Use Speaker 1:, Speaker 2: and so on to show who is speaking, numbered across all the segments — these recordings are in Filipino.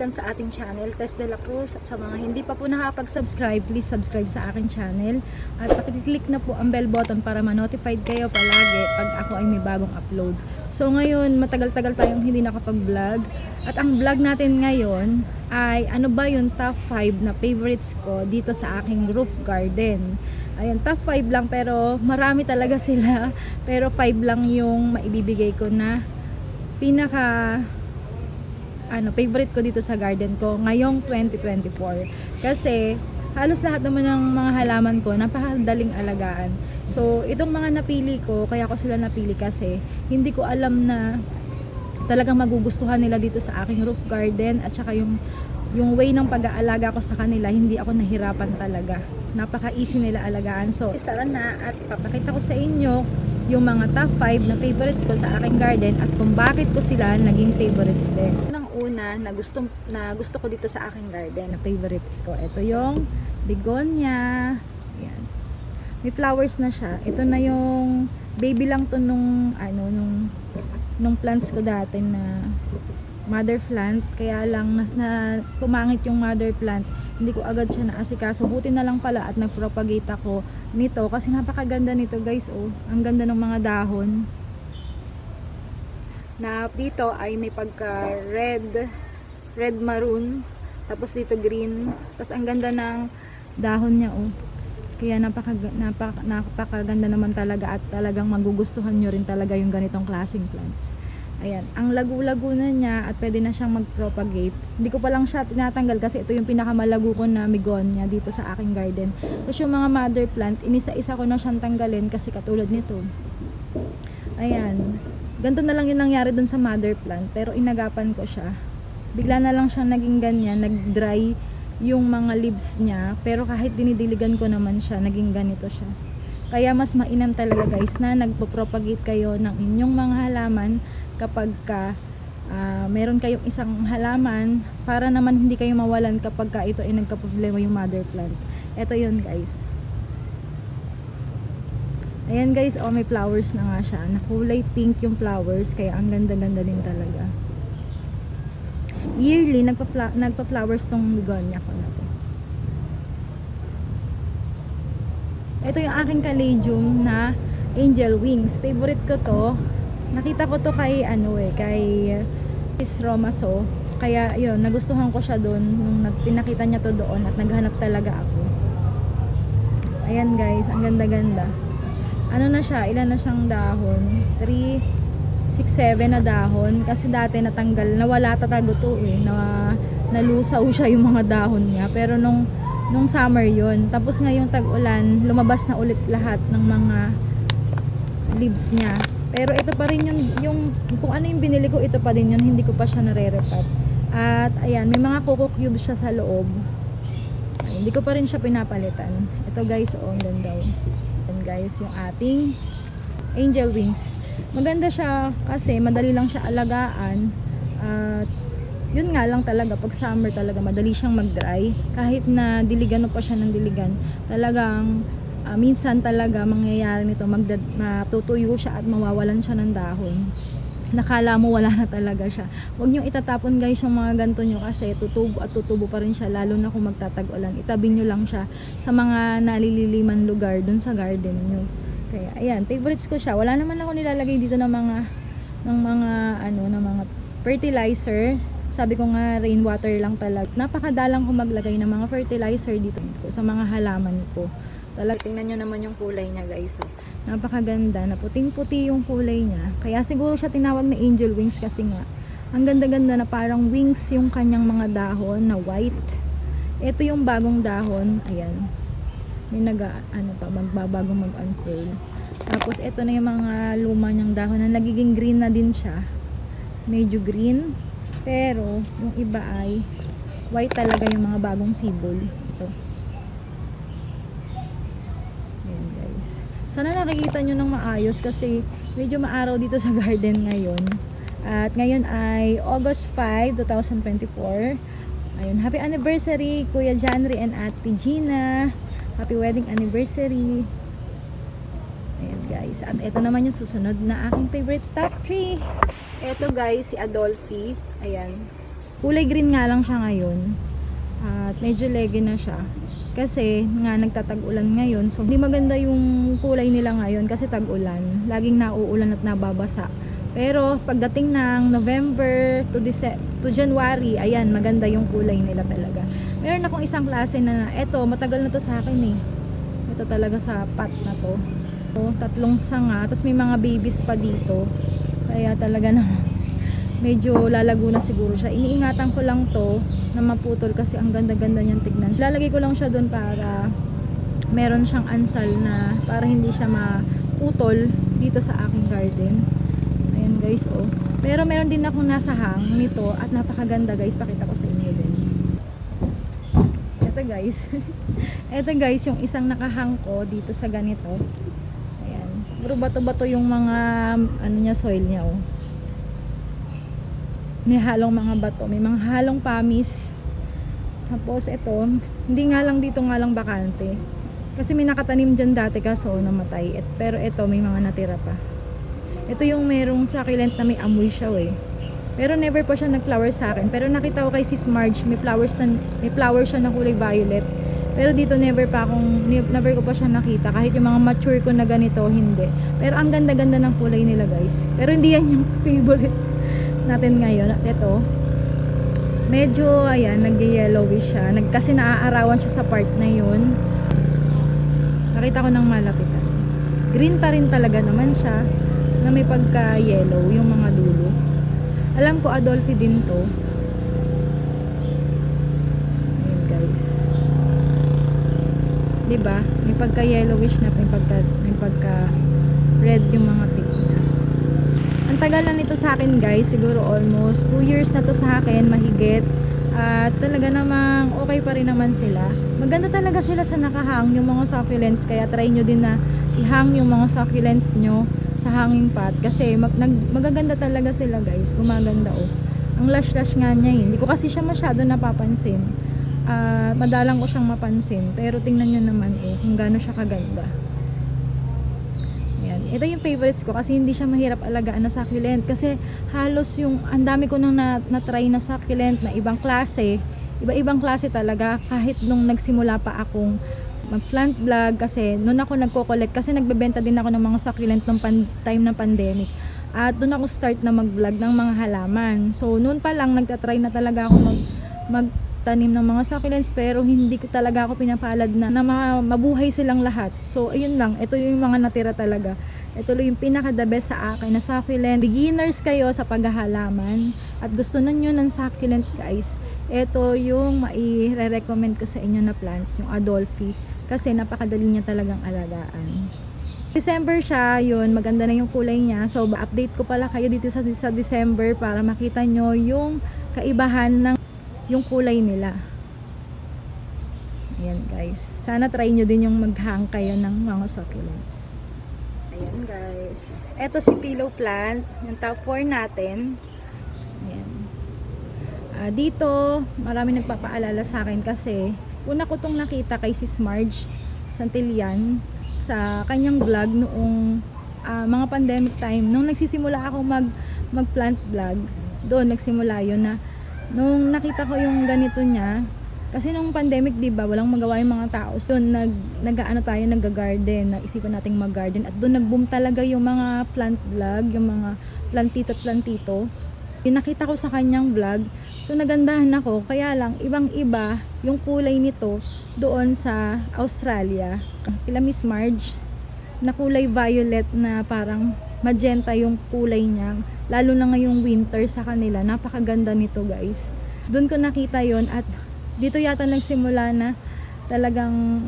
Speaker 1: welcome sa ating channel, Tess de la Cruz. At sa mga hindi pa po nakapag-subscribe, please subscribe sa aking channel. At pakiclick na po ang bell button para ma-notified kayo palagi pag ako ay may bagong upload. So ngayon, matagal-tagal tayong hindi nakapag-vlog. At ang vlog natin ngayon ay ano ba yung top 5 na favorites ko dito sa aking roof garden. Ayun, top 5 lang pero marami talaga sila. Pero 5 lang yung maibibigay ko na pinaka favorite ko dito sa garden ko ngayong 2024. Kasi halos lahat naman ng mga halaman ko napakadaling alagaan. So itong mga napili ko, kaya ko sila napili kasi hindi ko alam na talagang magugustuhan nila dito sa aking roof garden, at saka yung way ng pag-aalaga ko sa kanila, hindi ako nahirapan talaga. Napaka-easy nila alagaan. So tara na at papakita ko sa inyo yung mga top 5 na favorites ko sa aking garden at kung bakit ko sila naging favorites din. Una na gusto ko dito sa aking garden na favorites ko, ito yung begonia. Ayan. May flowers na siya. Ito na yung baby lang to nung plants ko dati na mother plant, kaya lang na pumangit yung mother plant, hindi ko agad siya naasikaso. Buti na lang pala at nagpropagate ako nito kasi napakaganda nito guys. Oh, ang ganda ng mga dahon na dito ay may pagka red maroon, tapos dito green, tapos ang ganda ng dahon niya. Oh, kaya napakaganda naman talaga at talagang magugustuhan nyo rin talaga yung ganitong klaseng plants. Ayan, ang lagu-lago na niya at pwede na siyang mag-propagate. Hindi ko pa lang siya tinatanggal kasi ito yung pinakamalago ko na begonia dito sa aking garden. Tapos yung mga mother plant, inisa-isa ko na siyang tanggalin kasi katulad nito. Ayan, ganito na lang yung nangyari dun sa mother plant, pero inagapan ko siya. Bigla na lang siyang naging ganyan, nag-dry yung mga leaves niya, pero kahit dinidiligan ko naman siya, naging ganito siya. Kaya mas mainam talaga guys na nagpo-propagate kayo ng inyong mga halaman kapag meron kayong isang halaman, para naman hindi kayo mawalan kapag ito ay nagka-problema yung mother plant. Ito yun guys. Ayan guys, oh, may flowers na nga siya. Na kulay pink yung flowers, kaya ang ganda-ganda din talaga. Yearly, nagpa-flowers tong begonia ko na to. Ito yung aking caladium na angel wings. Favorite ko to. Nakita ko to kay kay Miss Romaso. Kaya yun, nagustuhan ko siya doon nung pinakita niya to doon at naghanap talaga ako. Ayan guys, ang ganda-ganda. Ano na siya, ilan na siyang dahon? 3, 6, 7 na dahon. Kasi dati natanggal, nawala tatago to nalusaw siya yung mga dahon niya. Pero nung summer yun. Tapos ngayong tag-ulan, lumabas na ulit lahat ng mga leaves niya. Pero ito pa rin yung kung ano yung binili ko, ito pa din yun. Hindi ko pa siya nare-repat. At ayan, may mga coco cubes siya sa loob. Ay, hindi ko pa rin siya pinapalitan. Ito guys, oh, ang ganda. Ayan guys, yung ating angel wings. Maganda siya kasi madali lang siya alagaan. At yun nga lang talaga, pag summer talaga madali siyang mag-dry. Kahit na diligan mo pa siya ng diligan, talagang minsan talaga mangyayari nito, matutuyo siya at mawawalan siya ng dahon. Nakala mo wala na talaga siya. Huwag nyo itatapon guys yung mga ganito nyo kasi tutubo at tutubo pa rin siya, lalo na kung magtatag-ulan. Itabi nyo lang siya sa mga nalililiman lugar dun sa garden nyo. Kaya ayan, favorites ko siya. Wala naman ako nilalagay dito ng mga fertilizer. Sabi ko nga, rainwater lang talaga. Napakadalang ko maglagay ng mga fertilizer dito sa mga halaman ko. Talaga, tingnan nyo naman yung kulay niya guys. So, napakaganda, na puting-puti yung kulay niya. Kaya siguro siya tinawag na angel wings kasi nga ang ganda-ganda na parang wings yung kanyang mga dahon na white. Ito yung bagong dahon. Ayan. May magbabagong mag-unfold. Tapos ito na yung mga luma niyang dahon na nagiging green na din siya. Medyo green. Pero yung iba ay white talaga, yung mga bagong sibol. Ito. Ayan guys. Sana nakikita nyo ng maayos kasi medyo maaraw dito sa garden ngayon. At ngayon ay August 5, 2024. Ayun, happy anniversary Kuya Janry and Ate Gina. Happy wedding anniversary. Ayan guys. At ito naman yung susunod na aking favorite top 3. Ito guys, si Adolphi. Ayan. Kulay green nga lang siya ngayon. At medyo leggy na siya. Kasi nga nagtatag-ulan ngayon. So hindi maganda yung kulay nila ngayon kasi tag-ulan. Laging nauulan at nababasa. Pero pagdating ng November to January, ayan, maganda yung kulay nila talaga. Meron akong isang klase na eto, matagal na to sa akin eh. Ito talaga sa pot na to. So, 3 sanga, tapos may mga babies pa dito. Kaya talaga na medyo lalago na siguro siya. Iniingatan ko lang to na maputol kasi ang ganda-ganda niyang tignan. Lalagay ko lang siya doon para meron siyang ansal na para hindi siya maputol dito sa aking garden. Ayan guys, oh. Pero meron din akong nasa hang nito at napakaganda guys. Pakita ko sa inyo din. Ito guys. Ito guys, yung isang nakahang ko dito sa ganito. Ayan. Puro bato-bato yung mga ano niya, soil niya, oh. May halong mga bato, may mga halong pamis. Tapos ito, hindi nga lang dito nga lang bakante. Kasi may nakatanim dyan dati kaso namatay. Pero ito may mga natira pa. Ito yung merong succulent na may amoy siya eh. Pero never pa siya nag-flower sa akin. Pero nakita ko kay Sis Marge, may flower siya na kulay violet. Pero dito never ko pa siya nakita. Kahit yung mga mature ko na ganito, hindi. Pero ang ganda-ganda ng kulay nila guys. Pero hindi yan yung favorite natin ngayon. At ito, medyo ayan, nag-yellowish siya. Kasi naaarawan siya sa part na yun. Nakita ko ng malapitan. Green pa rin talaga naman siya. Na may pagka-yellow yung mga dulo. Alam ko Adolphi din to. Ayan guys. Diba? May pagka-yellowish na, may pagka-red yung mga tip niya. Ang tagal na nito sa akin guys, siguro almost 2 years na to sa akin, mahigit. At talaga namang okay pa rin naman sila. Maganda talaga sila sa nakahang yung mga succulents, kaya try nyo din na ihang yung mga succulents nyo sa hanging pot kasi magaganda talaga sila guys, gumaganda oh. Ang lash-lash nga niya eh. Hindi ko kasi siya masyado napapansin. Madalang ko siyang mapansin, pero tingnan nyo naman oh, kung gaano siya kaganda. Ayan. Ito yung favorites ko kasi hindi siya mahirap alagaan na succulent kasi halos yung ang dami ko nang na-try na succulent na ibang klase, iba-ibang klase talaga kahit nung nagsimula pa akong mag-plant vlog kasi noon ako nagko-collect kasi nagbebenta din ako ng mga succulent nung time ng pandemic. At doon ako start na mag-vlog ng mga halaman. So noon pa lang nagtatry na talaga ako magtanim ng mga succulents pero hindi ko talaga ako pinapalad na mabuhay silang lahat. So ayun lang, ito yung mga natira talaga. Ito yung pinaka the best sa akin na succulent. Beginners kayo sa paghahalaman at gusto ninyo ng succulent guys, ito yung mai-recommend ko sa inyo na plants, yung Adolphi, kasi napakadali niya talagang alagaan. December siya, yun, maganda na yung kulay niya. So update ko pala kayo dito sa December para makita nyo yung kaibahan ng yung kulay nila. Ayan guys, sana try nyo din yung maghang kayo ng mga succulents. Ayan guys, eto si pillow plant, yung top 4 natin. Ayan. Dito marami nagpapaalala sa akin kasi una ko tong nakita kay Sis Marge Santillan sa kanyang vlog noong mga pandemic time, nung nagsisimula ako mag-plant vlog. Doon nagsimula yun na nung nakita ko yung ganito niya. Kasi nung pandemic, di ba, walang magawa yung mga tao. So, nag-ano tayo, nag-garden, naisipan nating mag-garden. At doon nag-boom talaga yung mga plant vlog, yung mga plantito. Yung nakita ko sa kanyang vlog, so nagandahan ako. Kaya lang, ibang-iba yung kulay nito doon sa Australia. Kila Miss Marge, na kulay violet na parang magenta yung kulay niya. Lalo na ngayong winter sa kanila, napakaganda nito guys. Doon ko nakita yon at dito yata nagsimula na talagang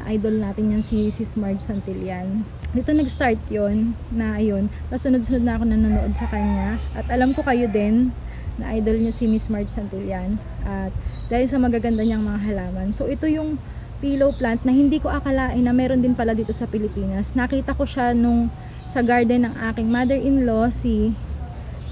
Speaker 1: idol natin yan si Sis Marge Santillan. Dito nag-start yon na ayun. Tapos sunod-sunod na ako nanonood sa kanya. At alam ko kayo din na idol niyo si Miss Marge Santillan. At dahil sa magaganda niyang mga halaman. So ito yung pillow plant na hindi ko akalain na meron din pala dito sa Pilipinas. Nakita ko siya nung sa garden ng aking mother-in-law, si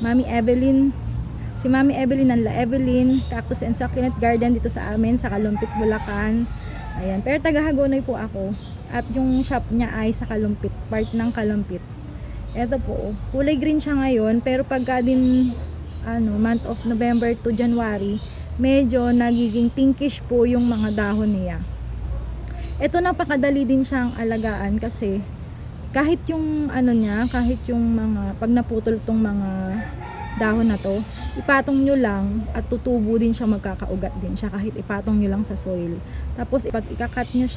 Speaker 1: Mami Evelyn. Si Mami Evelyn ng La Evelyn Cactus and Succulent Garden dito sa amin sa Kalumpit, Bulacan. Ayan, pero taga Hagonoy po ako. At yung shop niya ay sa Kalumpit, part ng Kalumpit. Ito po, kulay green siya ngayon, pero pagka din month of November to January, medyo nagiging pinkish po yung mga dahon niya. Ito napakadali din siyang alagaan kasi kahit yung kahit yung mga pag naputol tong mga dahon na to, ipatong nyo lang at tutubo din siya, magkakaugat din siya kahit ipatong nyo lang sa soil. Tapos pag ikakat nyo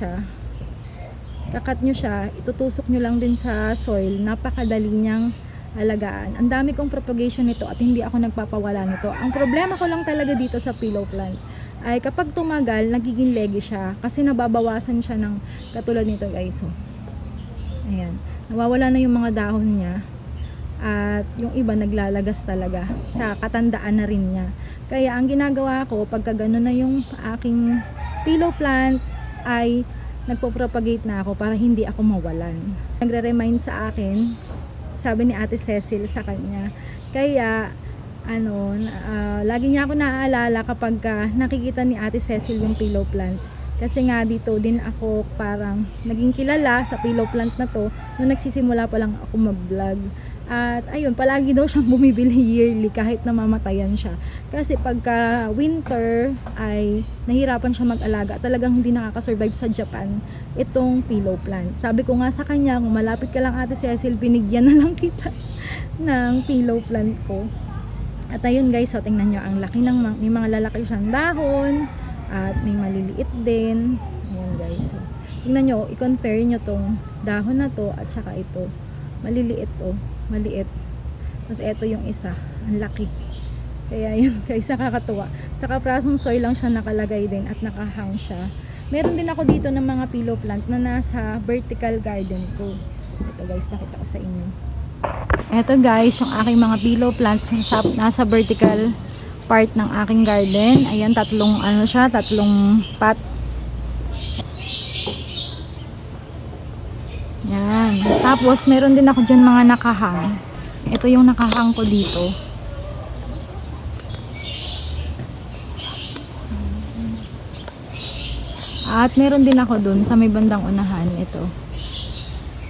Speaker 1: siya, itutusok nyo lang din sa soil. Napakadali niyang alagaan. Ang dami kong propagation nito at hindi ako nagpapawala nito. Ang problema ko lang talaga dito sa pillow plant ay kapag tumagal, nagiging leggy siya kasi nababawasan siya ng katulad nito guys. Ayan, nawawala na yung mga dahon niya. At yung iba naglalagas talaga sa katandaan na rin niya. Kaya ang ginagawa ko pagka gano'n na yung aking pillow plant ay nagpo-propagate na ako para hindi ako mawalan. Nagre-remind sa akin, sabi ni Ate Cecil sa kanya. Kaya lagi niya ako naaalala kapag nakikita ni Ate Cecil yung pillow plant. Kasi nga dito din ako parang naging kilala sa pillow plant na to nung nagsisimula pa lang ako mag-vlog. At ayun, palagi daw siyang bumibili yearly kahit namamatayan siya. Kasi pagka winter ay nahirapan siya mag-alaga. Talagang hindi nakaka-survive sa Japan itong pillow plant. Sabi ko nga sa kanya, kung malapit ka lang Ate Cecil, binigyan na lang kita ng pillow plant ko. At ayun guys, so tingnan nyo, ang laki ng may mga lalaki siyang dahon at may maliliit din. Ayan guys, so tingnan nyo, i-compare nyo tong dahon na to at saka ito. Maliliit to, maliit. Tapos ito yung isa, ang laki. Kaya yun guys, nakakatuwa. Sa kaprasong soil lang siya nakalagay din at nakahang siya. Meron din ako dito ng mga pillow plant na nasa vertical garden ko. Ito guys, pakita ko sa inyo. Ito guys, yung aking mga pillow plants nasa vertical part ng aking garden. Ayan, tatlong pot. Yan. Tapos, meron din ako dyan mga nakahang. Ito yung nakahang ko dito. At meron din ako dun sa may bandang unahan. Ito.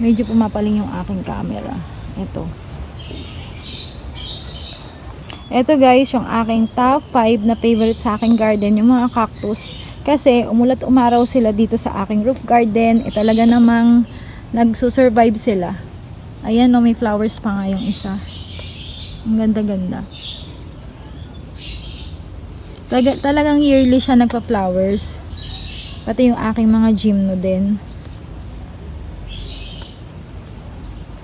Speaker 1: Medyo pumapaling yung aking camera. Ito. Ito guys, yung aking top 5 na favorite sa aking garden, yung mga cactus. Kasi umulat umaraw sila dito sa aking roof garden. Talaga namang nagsusurvive sila. Ayan, no, may flowers pa nga yung isa. Ang ganda-ganda. Talagang yearly siya nagpa-flowers. Pati yung aking mga gymno din.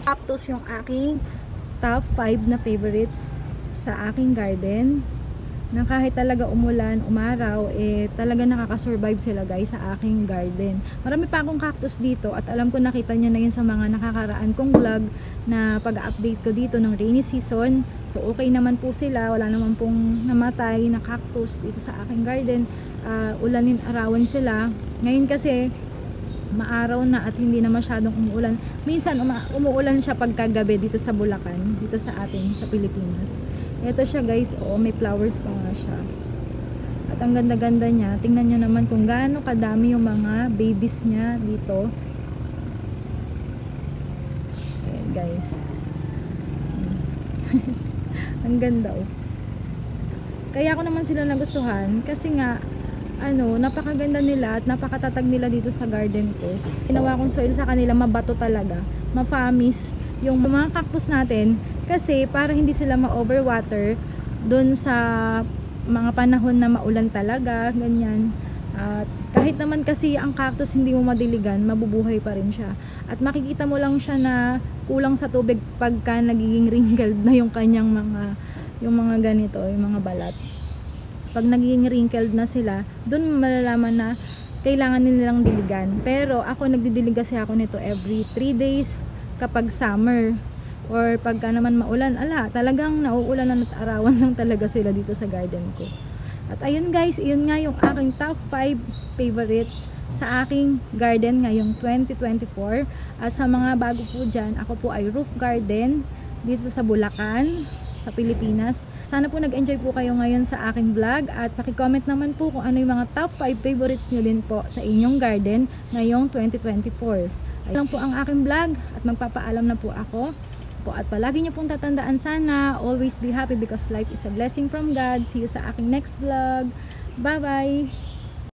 Speaker 1: Cactus yung aking top 5 na favorites sa aking garden. Na kahit talaga umulan, umaraw, talaga nakaka-survive sila guys sa aking garden. Marami pa akong cactus dito at alam ko nakita nyo na yun sa mga nakakaraan kong vlog na pag-update ko dito ng rainy season. So okay naman po sila, wala naman pong namatay na cactus dito sa aking garden. Ulanin, arawan sila. Ngayon kasi maaraw na at hindi na masyadong umuulan. Minsan umuulan siya pagkagabi dito sa Bulacan, dito sa atin, sa Pilipinas. Ito siya guys, may flowers pa nga siya. At ang ganda-ganda niya. Tingnan nyo naman kung gaano kadami yung mga babies niya dito. Ayan guys. Ang ganda Kaya ako naman sila nagustuhan kasi nga napakaganda nila at napakatatag nila dito sa garden ko. Ginawa kong soil sa kanila, mabato talaga, mafamis yung mga cactus natin kasi para hindi sila ma-overwater doon sa mga panahon na maulan talaga, ganyan. At kahit naman kasi ang cactus hindi mo madiligan, mabubuhay pa rin siya. At makikita mo lang siya na kulang sa tubig pagka nagiging wrinkled na yung kanyang yung mga ganito, yung mga balat. Pag nagiging wrinkled na sila, doon malalaman na kailangan nilang diligan. Pero ako nagdidilig kasi ako nito every 3 days kapag summer. Or pagka naman maulan, talagang nauulanan at arawan lang talaga sila dito sa garden ko. At ayun guys, yun nga yung aking top 5 favorites sa aking garden ngayong 2024. At sa mga bago po dyan, ako po ay roof garden dito sa Bulacan, sa Pilipinas. Sana po nag-enjoy po kayo ngayon sa aking vlog at paki-comment naman po kung ano yung mga top 5 favorites nyo din po sa inyong garden ngayong 2024. Ayun lang po ang aking vlog at magpapaalam na po ako. po. At palagi nyo pong tatandaan sana, always be happy because life is a blessing from God. See you sa aking next vlog. Bye-bye!